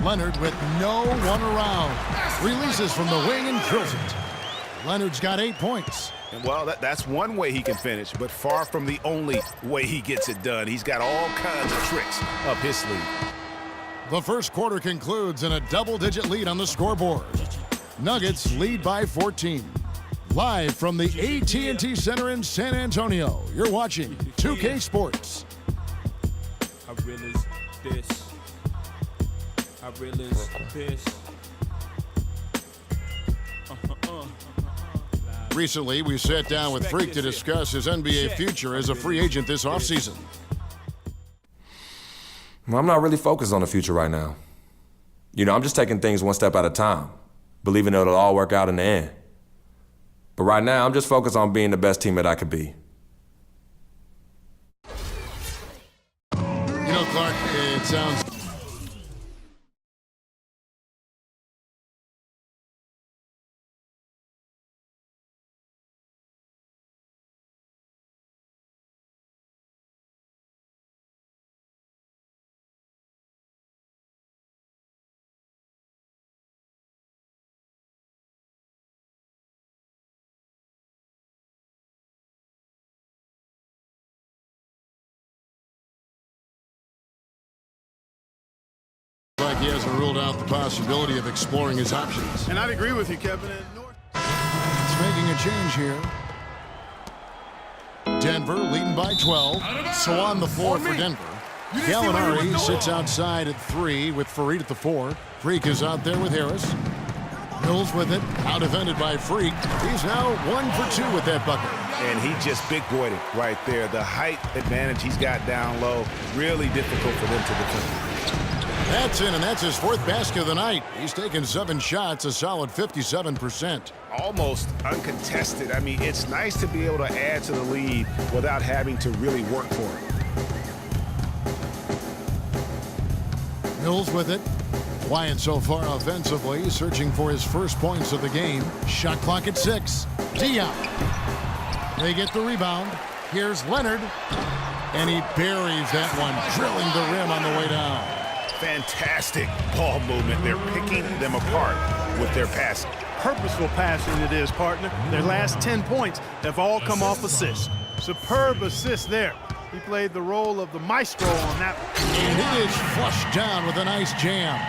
Leonard with no one around. Releases from the wing and drills it. Leonard's got 8 points. And well, that's one way he can finish, but far from the only way he gets it done. He's got all kinds of tricks up his sleeve. The first quarter concludes in a double-digit lead on the scoreboard. Nuggets lead by 14. Live from the AT&T Center in San Antonio, you're watching 2K Sports. I realize this. I realize this. Recently, we sat down with Freak to discuss his NBA future as a free agent this offseason. I'm not really focused on the future right now. I'm just taking things one step at a time, believing it'll all work out in the end. But right now, I'm just focused on being the best teammate I could be. Clark, it sounds... like he hasn't ruled out the possibility of exploring his options. And I'd agree with you, Kevin. It's making a change here. Denver leading by 12. So on the floor for Denver. Gallinari sits outside at 3 with Farid at the 4. Freak is out there with Harris. Mills with it. Out defended by Freak. He's now 1 for 2 with that bucket. And he just big-boyed it right there. The height advantage he's got down low, really difficult for them to defend. That's in, and that's his 4th basket of the night. He's taken 7 shots, a solid 57%. Almost uncontested. I mean, it's nice to be able to add to the lead without having to really work for it. Mills with it. Quiet so far offensively, searching for his first points of the game. Shot clock at 6. Diop. They get the rebound. Here's Leonard. And he buries that one, drilling the rim on the way down. Fantastic ball movement. They're picking them apart with their passing. Purposeful passing it is, partner. Their last 10 points have all come off assists. Superb assist there. He played the role of the maestro on that one. And it is flushed down with a nice jam.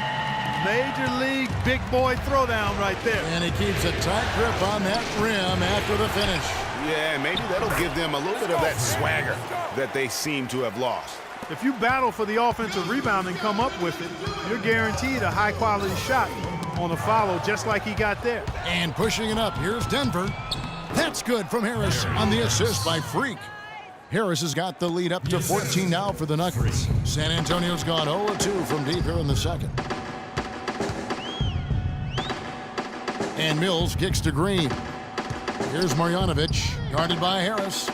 Major league big boy throwdown right there. And he keeps a tight grip on that rim after the finish. Yeah, maybe that'll give them a little bit of that swagger that they seem to have lost. If you battle for the offensive rebound and come up with it, you're guaranteed a high-quality shot on a follow just like he got there. And pushing it up, here's Denver. That's good from Harris on the assist by Freak. Harris has got the lead up to 14 now for the Nuggets. San Antonio's gone 0-2 from deep here in the second. And Mills kicks to Green. Here's Marjanovic, guarded by Harris.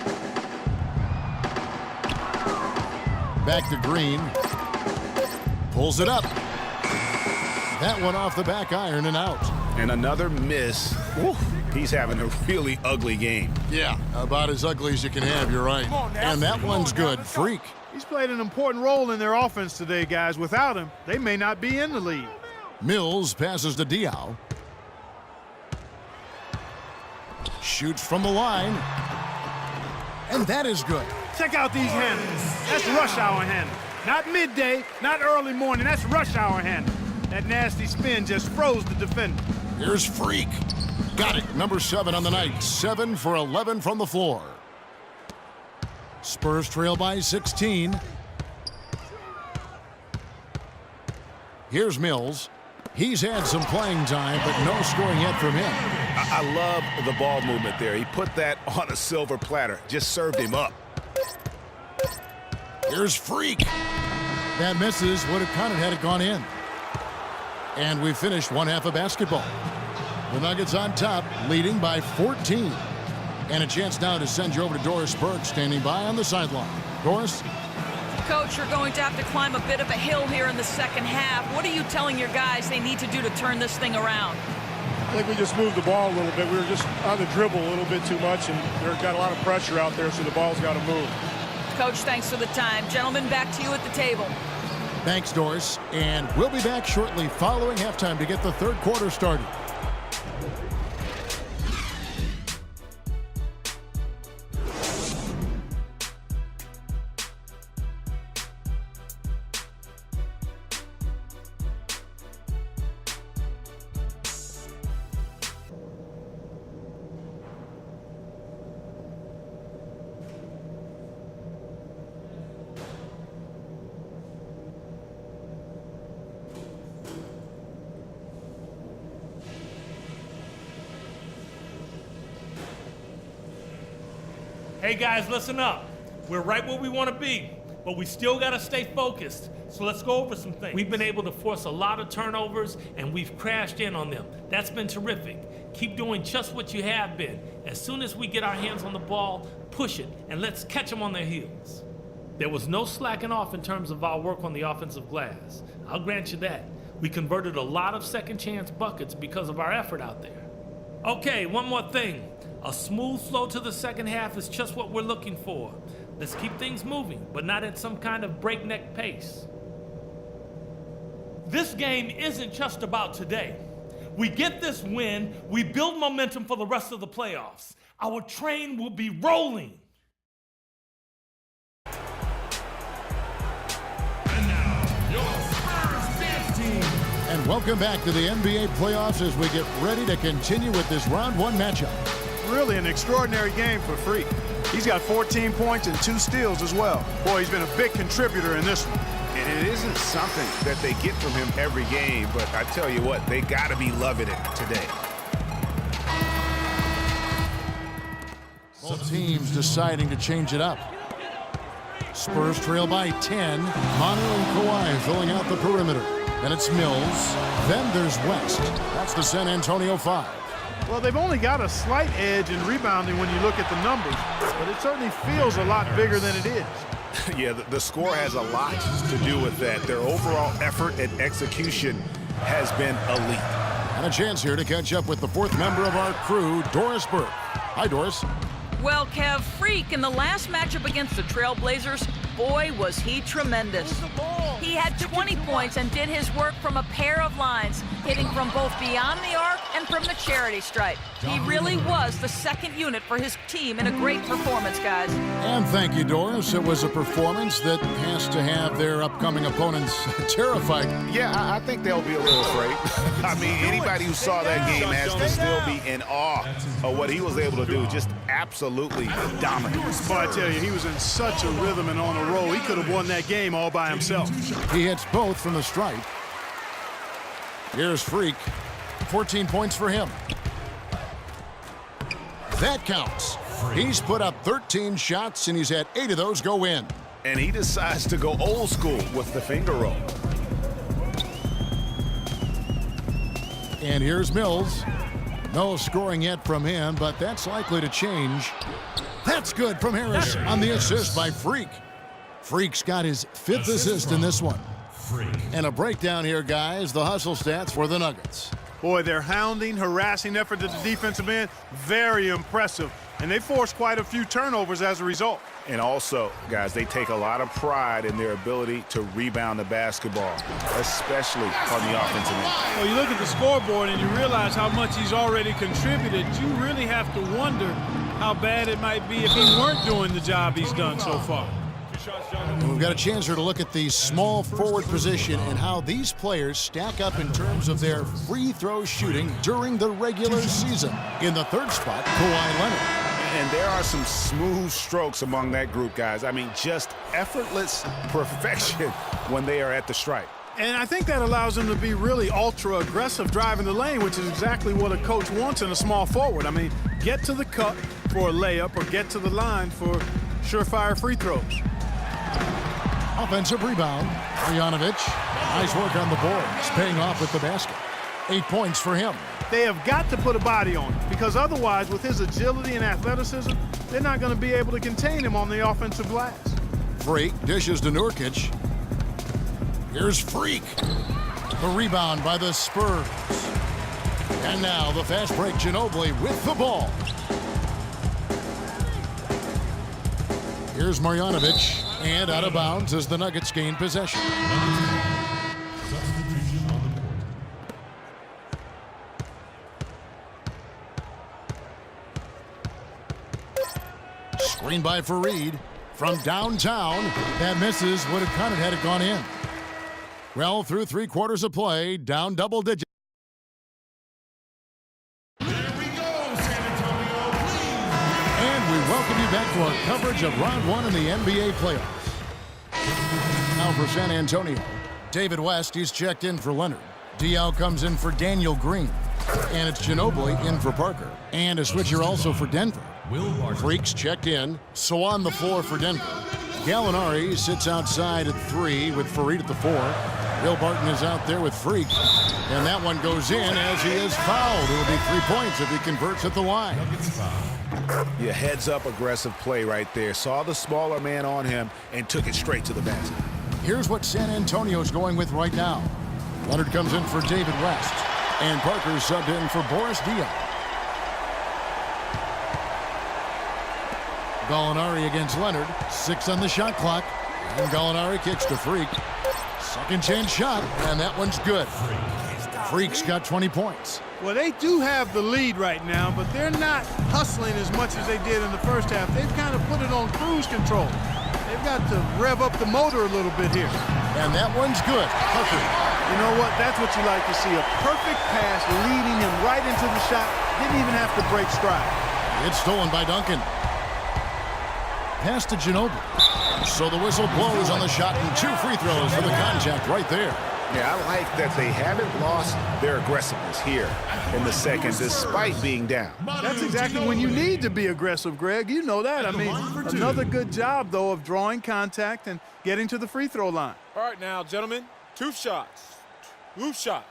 Back to Green. Pulls it up. That one off the back iron and out. And another miss. Woo. He's having a really ugly game. Yeah, about as ugly as you can have, you're right. And that one's good. Freak. He's played an important role in their offense today, guys. Without him, they may not be in the lead. Mills passes to Diaw. Shoots from the line. And that is good. Check out these handles. That's rush hour handle. Not midday, not early morning. That's rush hour handle. That nasty spin just froze the defender. Here's Freak. Got it. Number 7 on the night. 7 for 11 from the floor. Spurs trail by 16. Here's Mills. He's had some playing time, but no scoring yet from him. I love the ball movement there. He put that on a silver platter. Just served him up. Here's Freak. That misses. Would have counted had it gone in. And we finished one half of basketball. The Nuggets on top, leading by 14. And a chance now to send you over to Doris Burke, standing by on the sideline. Doris? Coach, you're going to have to climb a bit of a hill here in the second half. What are you telling your guys they need to do to turn this thing around? I think we just moved the ball a little bit. We were just on the dribble a little bit too much, and they've got a lot of pressure out there, so the ball's got to move. Coach, thanks for the time. Gentlemen, back to you at the table. Thanks, Doris. And we'll be back shortly following halftime to get the third quarter started. Hey guys, listen up. We're right where we want to be, but we still got to stay focused. So let's go over some things. We've been able to force a lot of turnovers, and we've crashed in on them. That's been terrific. Keep doing just what you have been. As soon as we get our hands on the ball, push it, and let's catch them on their heels. There was no slacking off in terms of our work on the offensive glass. I'll grant you that. We converted a lot of second chance buckets because of our effort out there. Okay, one more thing. A smooth flow to the second half is just what we're looking for. Let's keep things moving, but not at some kind of breakneck pace. This game isn't just about today. We get this win, we build momentum for the rest of the playoffs. Our train will be rolling. And now, your Spurs dance team. And welcome back to the NBA playoffs as we get ready to continue with this round one matchup. Really an extraordinary game for Freak. He's got 14 points and 2 steals as well. Boy, he's been a big contributor in this one. And it isn't something that they get from him every game, but I tell you what, they got to be loving it today. Both teams deciding to change it up. Spurs trail by 10. Manu and Kawhi filling out the perimeter. Then it's Mills. Then there's West. That's the San Antonio 5. Well, they've only got a slight edge in rebounding when you look at the numbers, but it certainly feels a lot bigger than it is. Yeah, the score has a lot to do with that. Their overall effort and execution has been elite. And a chance here to catch up with the fourth member of our crew, Doris Burke. Hi, Doris. Well, Kev, Freak in the last matchup against the Trailblazers, boy, was he tremendous. He had 20 points and did his work from a pair of lines, hitting from both beyond the arc and from the charity stripe. He really was the second unit for his team in a great performance, guys. And thank you, Doris. It was a performance that has to have their upcoming opponents terrified. Yeah, I think they'll be a little afraid. I mean, anybody who saw that game has to still be in awe of what he was able to do. Just absolutely dominant. Boy, I tell you, he was in such a rhythm and on a roll. He could have won that game all by himself. He hits both from the stripe. Here's Freak. 14 points for him. That counts. He's put up 13 shots, and he's had 8 of those go in. And he decides to go old school with the finger roll. And here's Mills. No scoring yet from him, but that's likely to change. That's good from Harris on the assist by Freak. Freak's got his 5th assist in this one. And a breakdown here, guys. The hustle stats for the Nuggets. Boy, their hounding, harassing effort at the defensive end, very impressive. And they forced quite a few turnovers as a result. And also, guys, they take a lot of pride in their ability to rebound the basketball, especially on the offensive end. Well, you look at the scoreboard and you realize how much he's already contributed. You really have to wonder how bad it might be if he weren't doing the job he's done so far. And we've got a chance here to look at the small forward position and how these players stack up in terms of their free throw shooting during the regular season. In the third spot, Kawhi Leonard. And there are some smooth strokes among that group, guys. I mean, just effortless perfection when they are at the stripe. And I think that allows them to be really ultra-aggressive driving the lane, which is exactly what a coach wants in a small forward. I mean, get to the cup for a layup or get to the line for surefire free throws. Offensive rebound. Marjanovic. Nice work on the boards, paying off with the basket. 8 points for him. They have got to put a body on him, because otherwise, with his agility and athleticism, they're not going to be able to contain him on the offensive glass. Freak dishes to Nurkic. Here's Freak. The rebound by the Spurs. And now the fast break, Ginobili with the ball. Here's Marjanovic. And out of bounds as the Nuggets gain possession. Substitution on the board. Screen by Fareed from downtown. That misses. Would have counted had it gone in. Well, through 3 quarters of play, down double digits. Here we go, San Antonio, please. And we welcome you back to our coverage of round 1 in the NBA playoffs. Now for San Antonio, David West, he's checked in for Leonard. Diaw comes in for Daniel Green. And it's Ginobili in for Parker. And a switcher also for Denver. Freaks checked in, so on the floor for Denver. Gallinari sits outside at 3 with Fareed at the 4. Will Barton is out there with Freak. And that one goes in as he is fouled. It will be 3 points if he converts at the line. Yeah, heads-up aggressive play right there. Saw the smaller man on him and took it straight to the basket. Here's what San Antonio's going with right now. Leonard comes in for David West. And Parker's subbed in for Boris Diaw. Gallinari against Leonard. 6 on the shot clock. And Gallinari kicks to Freak. Second chance shot, and that one's good. Freak's got 20 points. Well, they do have the lead right now, but they're not hustling as much as they did in the first half. They've kind of put it on cruise control. They've got to rev up the motor a little bit here. And that one's good. Parker. You know what? That's what you like to see. A perfect pass leading him right into the shot. Didn't even have to break stride. It's stolen by Duncan. Pass to Ginobili. So the whistle blows on the shot and 2 free throws for the contact right there. Yeah, I like that they haven't lost their aggressiveness here in the second despite being down. That's exactly when you need to be aggressive, Greg. You know that. I mean, another good job, though, of drawing contact and getting to the free throw line. All right, now, gentlemen, 2 shots. 2 shots.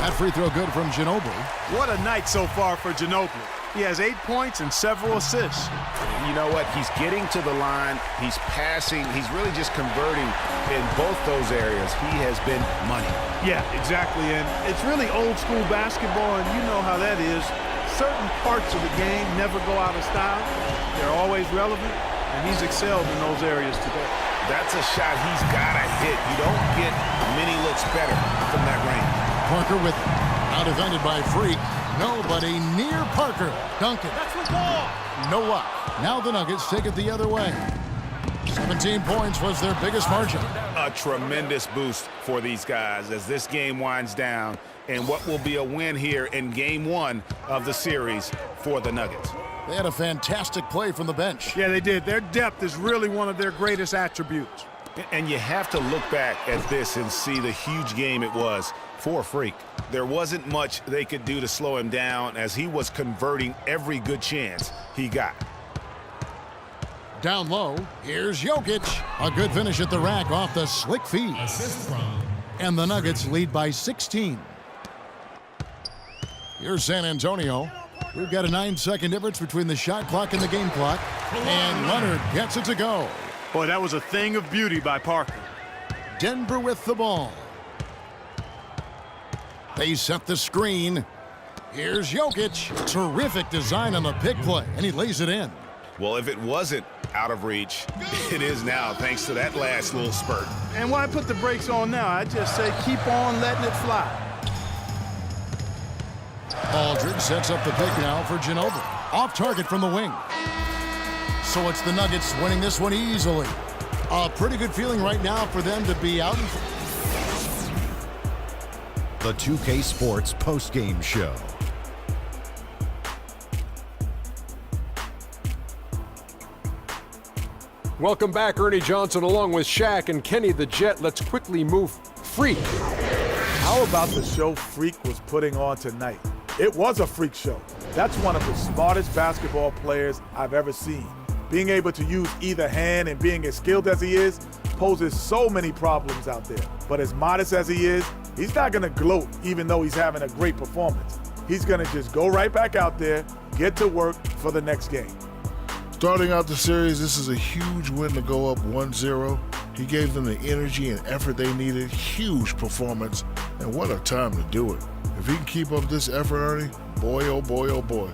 That free throw good from Ginobili. What a night so far for Ginobili. He has 8 points and several assists. You know what? He's getting to the line. He's passing. He's really just converting in both those areas. He has been money. Yeah, exactly. And it's really old school basketball, and you know how that is. Certain parts of the game never go out of style. They're always relevant, and he's excelled in those areas today. That's a shot he's got to hit. You don't get many looks better from that range. Parker with it. Now defended by Freak. Nobody near Parker. Duncan. That's the ball. No luck. Now the Nuggets take it the other way. 17 points was their biggest margin. A tremendous boost for these guys as this game winds down and what will be a win here in game 1 of the series for the Nuggets. They had a fantastic play from the bench. Yeah, they did. Their depth is really one of their greatest attributes. And you have to look back at this and see the huge game it was for Freak. There wasn't much they could do to slow him down as he was converting every good chance he got. Down low, here's Jokic. A good finish at the rack off the slick feed. Assist from. And the Nuggets lead by 16. Here's San Antonio. We've got a 9-second difference between the shot clock and the game clock. And Leonard gets it to go. Boy, that was a thing of beauty by Parker. Denver with the ball. They set the screen. Here's Jokic. Terrific design on the pick play, and he lays it in. Well, if it wasn't out of reach, it is now thanks to that last little spurt. And why put the brakes on now? I just say keep on letting it fly. Aldridge sets up the pick now for Ginobili. Off target from the wing. So it's the Nuggets winning this one easily. A pretty good feeling right now for them to be out. The 2K Sports postgame show. Welcome back, Ernie Johnson, along with Shaq and Kenny the Jet. Let's quickly move Freak. How about the show Freak was putting on tonight? It was a freak show. That's one of the smartest basketball players I've ever seen. Being able to use either hand and being as skilled as he is poses so many problems out there. But as modest as he is, he's not going to gloat even though he's having a great performance. He's going to just go right back out there, get to work for the next game. Starting out the series, this is a huge win to go up 1-0. He gave them the energy and effort they needed. Huge performance, and what a time to do it. If he can keep up this effort, Ernie, boy, oh boy, oh boy.